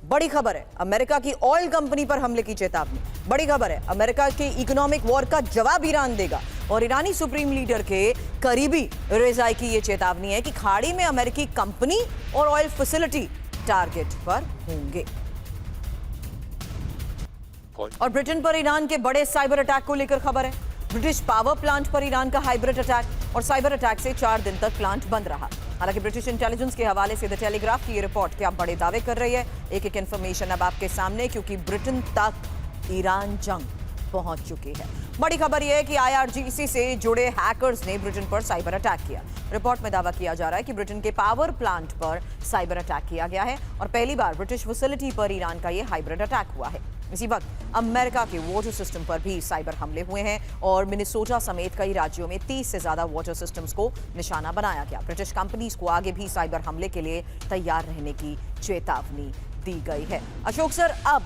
बड़ी खबर है, अमेरिका की ऑयल कंपनी पर हमले की चेतावनी। बड़ी खबर है, अमेरिका के इकोनॉमिक वॉर का जवाब ईरान देगा। और ईरानी सुप्रीम लीडर के करीबी रेज़ाई की यह चेतावनी है कि खाड़ी में अमेरिकी कंपनी और ऑयल फैसिलिटी टारगेट पर होंगे। और ब्रिटेन पर ईरान के बड़े साइबर अटैक को लेकर खबर है। ब्रिटिश पावर प्लांट पर ईरान का हाइब्रिड अटैक और साइबर अटैक से 4 दिन तक प्लांट बंद रहा। हालांकि ब्रिटिश इंटेलिजेंस के हवाले से द टेलीग्राफ की ये रिपोर्ट क्या बड़े दावे कर रही है। एक एक इंफॉर्मेशन अब आपके सामने, क्योंकि ब्रिटेन तक ईरान जंग पहुंच चुकी है। बड़ी खबर यह है कि IRGC से जुड़े हैकर्स ने ब्रिटेन पर साइबर अटैक किया। रिपोर्ट में दावा किया जा रहा है कि ब्रिटेन के पावर प्लांट पर साइबर अटैक किया गया है और पहली बार ब्रिटिश फैसिलिटी पर ईरान का यह हाइब्रिड अटैक हुआ है। इसी वक्त अमेरिका के वाटर सिस्टम पर भी साइबर हमले हुए हैं और मिनेसोटा समेत कई राज्यों में 30 से ज्यादा वाटर सिस्टम्स को निशाना बनाया गया। ब्रिटिश कंपनीज को आगे भी साइबर हमले के लिए तैयार रहने की चेतावनी दी गई है। अशोक सर, अब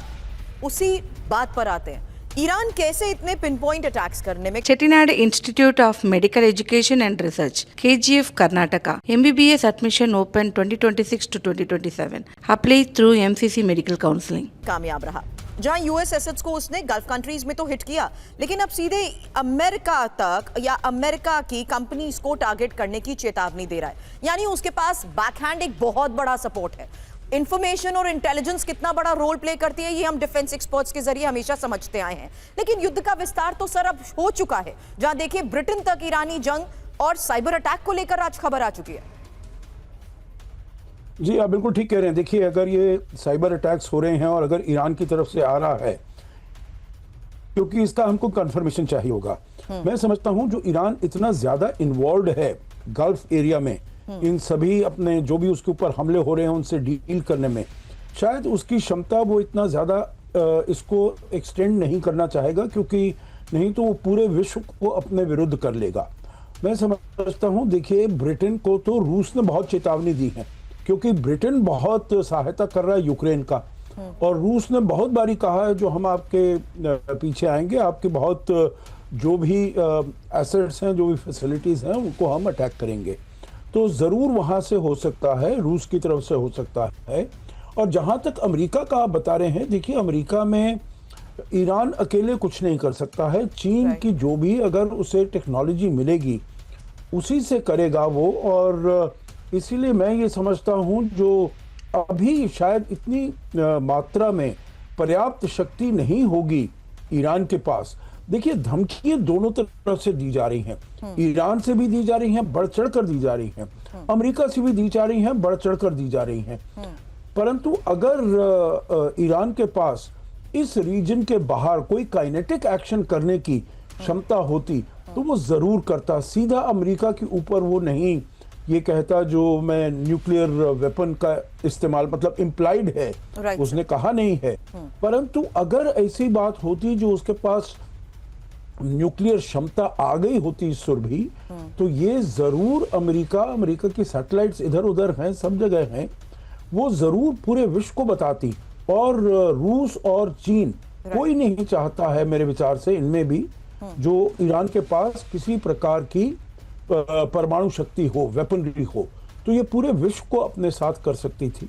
उसी बात पर आते हैं, ईरान कैसे इतने पिन पॉइंट अटैक्स करने में। Chettinad Institute of Medical Education and Research, KGF, Karnataka. MBBS admission open 2026 to 2027. Apply through MCC Medical Counseling. कामयाब रहा। जहां यूएस एसेट्स को उसने गल्फ कंट्रीज में तो हिट किया, लेकिन अब सीधे अमेरिका तक या अमेरिका की कंपनीज को टारगेट करने की चेतावनी दे रहा है। यानी उसके पास बैकहैंड एक बहुत बड़ा सपोर्ट है। इंफॉर्मेशन और इंटेलिजेंस कितना बड़ा रोल प्ले करती है, ये हम डिफेंस एक्सपर्ट्स के जरिए हमेशा समझते आए हैं। लेकिन युद्ध का विस्तार तो सर अब हो चुका है, जहां देखिए ब्रिटेन तक ईरानी जंग और साइबर अटैक को लेकर आज खबर आ चुकी है। जी, आप बिल्कुल ठीक कह रहे हैं। देखिए, अगर ये साइबर अटैक्स हो रहे हैं और अगर ईरान की तरफ से आ रहा है, क्योंकि इसका हमको कंफर्मेशन चाहिए होगा। मैं समझता हूं जो ईरान इतना ज्यादा इन्वॉल्व है गल्फ एरिया में, इन सभी अपने जो भी उसके ऊपर हमले हो रहे हैं उनसे डील करने में, शायद उसकी क्षमता वो इतना ज्यादा इसको एक्सटेंड नहीं करना चाहेगा, क्योंकि नहीं तो वो पूरे विश्व को अपने विरुद्ध कर लेगा। मैं समझता हूं, देखिए, ब्रिटेन को तो रूस ने बहुत चेतावनी दी है, क्योंकि ब्रिटेन बहुत सहायता कर रहा है यूक्रेन का, और रूस ने बहुत बारी कहा है जो हम आपके पीछे आएंगे, आपके बहुत जो भी एसेट्स हैं, जो भी फैसिलिटीज हैं, उनको हम अटैक करेंगे। तो जरूर वहां से हो सकता है, रूस की तरफ से हो सकता है। और जहां तक अमेरिका का आप बता रहे हैं, देखिए, अमेरिका में ईरान अकेले कुछ नहीं कर सकता है। चीन की जो भी अगर उसे टेक्नोलॉजी मिलेगी उसी से करेगा वो। और इसीलिए मैं ये समझता हूं जो अभी शायद इतनी मात्रा में पर्याप्त शक्ति नहीं होगी ईरान के पास। देखिए, धमकियां दोनों तरफ से दी जा रही हैं, ईरान से भी दी जा रही हैं, बढ़ चढ़ कर दी जा रही हैं, अमेरिका से भी दी जा रही हैं, बढ़ चढ़ कर दी जा रही हैं। परंतु अगर ईरान के पास इस रीजन के बाहर कोई काइनेटिक एक्शन करने की क्षमता होती तो वो जरूर करता। सीधा अमेरिका के ऊपर वो नहीं ये कहता जो मैं न्यूक्लियर वेपन का इस्तेमाल, मतलब इम्प्लाइड है, उसने कहा नहीं है। परंतु अगर ऐसी बात होती जो उसके पास न्यूक्लियर क्षमता आ गई होती सुरभि, तो ये जरूर अमेरिका की सैटेलाइट्स इधर उधर हैं, सब जगह हैं, वो जरूर पूरे विश्व को बताती। और रूस और चीन, कोई नहीं चाहता है मेरे विचार से इनमें भी जो ईरान के पास किसी प्रकार की परमाणु शक्ति हो, वेपनरी हो, तो ये पूरे विश्व को अपने साथ कर सकती थी।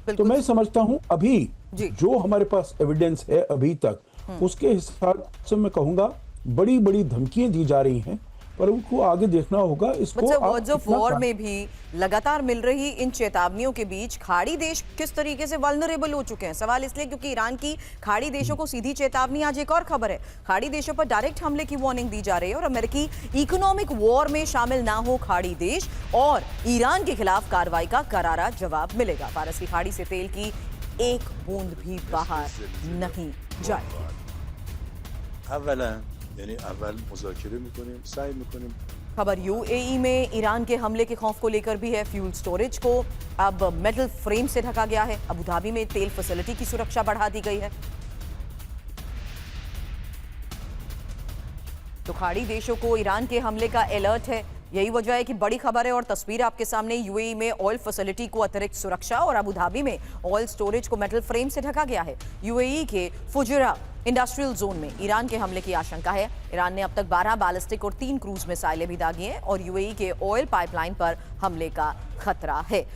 तो मैं समझता हूं अभी जो हमारे पास एविडेंस है अभी तक, उसके हिसाब से मैं कहूंगा बड़ी बड़ी धमकियां दी जा रही हैं, पर उनको आगे देखना होगा। इसको वर्ड्स ऑफ वॉर में भी लगातार मिल रही इन चेतावनियों के बीच खाड़ी देश किस तरीके से वल्नरेबल हो चुके हैं। सवाल इसलिए क्योंकि ईरान की खाड़ी देशों को सीधी चेतावनी। आज एक और खबर है, खाड़ी देशों पर डायरेक्ट हमले की वार्निंग दी जा रही है और अमेरिकी इकोनॉमिक वॉर में शामिल ना हो खाड़ी देश, और ईरान के खिलाफ कार्रवाई का करारा जवाब मिलेगा। फारस की खाड़ी से तेल की एक बूंद भी बाहर नहीं जाएगी। खबर यूएई में ईरान के हमले के खौफ को लेकर भी है। फ्यूल स्टोरेज को अब मेटल फ्रेम से ढका गया है। अबू धाबी में तेल फैसिलिटी की सुरक्षा बढ़ा दी गई है। तो खाड़ी देशों को ईरान के हमले का अलर्ट है। यही वजह है कि बड़ी खबर है और तस्वीर आपके सामने। यूएई में ऑयल फैसिलिटी को अतिरिक्त सुरक्षा और अबू धाबी में ऑयल स्टोरेज को मेटल फ्रेम से ढका गया है। यूएई के फुजैरा इंडस्ट्रियल जोन में ईरान के हमले की आशंका है। ईरान ने अब तक 12 बैलिस्टिक और 3 क्रूज मिसाइलें भी दागी हैं और यूएई के ऑयल पाइपलाइन पर हमले का खतरा है।